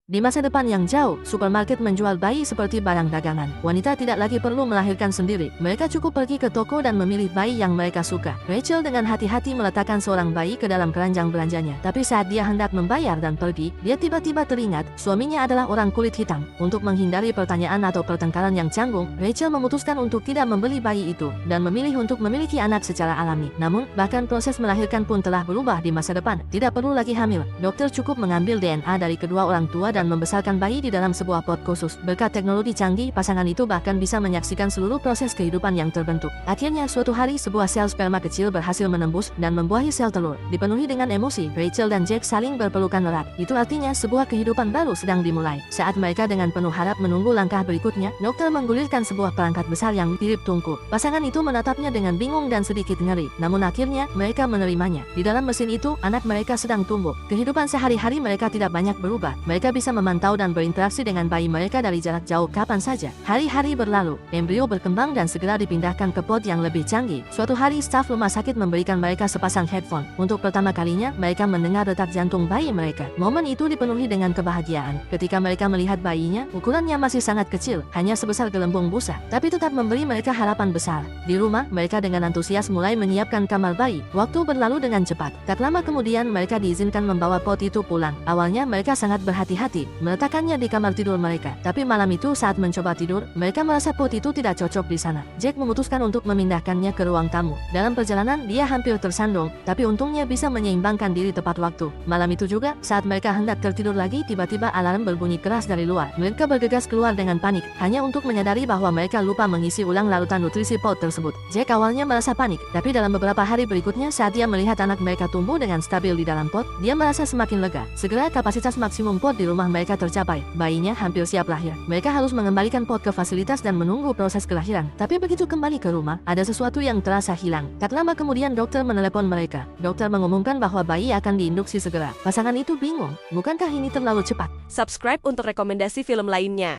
Di masa depan yang jauh, supermarket menjual bayi seperti barang dagangan. Wanita tidak lagi perlu melahirkan sendiri. Mereka cukup pergi ke toko dan memilih bayi yang mereka suka. Rachel dengan hati-hati meletakkan seorang bayi ke dalam keranjang belanjanya. Tapi saat dia hendak membayar dan pergi, dia tiba-tiba teringat suaminya adalah orang kulit hitam. Untuk menghindari pertanyaan atau pertengkaran yang canggung, Rachel memutuskan untuk tidak membeli bayi itu dan memilih untuk memiliki anak secara alami. Namun, bahkan proses melahirkan pun telah berubah di masa depan. Tidak perlu lagi hamil. Dokter cukup mengambil DNA dari kedua orang tua dan membesarkan bayi di dalam sebuah pot khusus. Berkat teknologi canggih, pasangan itu bahkan bisa menyaksikan seluruh proses kehidupan yang terbentuk. Akhirnya, suatu hari sebuah sel sperma kecil berhasil menembus dan membuahi sel telur. Dipenuhi dengan emosi, Rachel dan Jack saling berpelukan erat. Itu artinya sebuah kehidupan baru sedang dimulai. Saat mereka dengan penuh harap menunggu langkah berikutnya, dokter menggulirkan sebuah perangkat besar yang mirip tungku. Pasangan itu menatapnya dengan bingung dan sedikit ngeri. Namun akhirnya, mereka menerimanya. Di dalam mesin itu, anak mereka sedang tumbuh. Kehidupan sehari-hari mereka tidak banyak berubah. Mereka bisa memantau dan berinteraksi dengan bayi mereka dari jarak jauh kapan saja. Hari-hari berlalu, embrio berkembang dan segera dipindahkan ke pot yang lebih canggih. Suatu hari, staf rumah sakit memberikan mereka sepasang headphone. Untuk pertama kalinya, mereka mendengar detak jantung bayi mereka. Momen itu dipenuhi dengan kebahagiaan. Ketika mereka melihat bayinya, ukurannya masih sangat kecil, hanya sebesar gelembung busa, tapi tetap memberi mereka harapan besar. Di rumah, mereka dengan antusias mulai menyiapkan kamar bayi. Waktu berlalu dengan cepat. Tak lama kemudian, mereka diizinkan membawa pot itu pulang. Awalnya, mereka sangat berhati-hati meletakkannya di kamar tidur mereka. Tapi malam itu saat mencoba tidur, mereka merasa pot itu tidak cocok di sana. Jack memutuskan untuk memindahkannya ke ruang tamu. Dalam perjalanan, dia hampir tersandung, tapi untungnya bisa menyeimbangkan diri tepat waktu. Malam itu juga, saat mereka hendak tertidur lagi, tiba-tiba alarm berbunyi keras dari luar. Mereka bergegas keluar dengan panik, hanya untuk menyadari bahwa mereka lupa mengisi ulang larutan nutrisi pot tersebut. Jack awalnya merasa panik, tapi dalam beberapa hari berikutnya saat dia melihat anak mereka tumbuh dengan stabil di dalam pot, dia merasa semakin lega. Segera kapasitas maksimum pot di rumah mereka tercapai. Bayinya hampir siap lahir. Mereka harus mengembalikan pot ke fasilitas dan menunggu proses kelahiran. Tapi begitu kembali ke rumah, ada sesuatu yang terasa hilang. Tak lama kemudian dokter menelepon mereka. Dokter mengumumkan bahwa bayi akan diinduksi segera. Pasangan itu bingung. Bukankah ini terlalu cepat? Subscribe untuk rekomendasi film lainnya.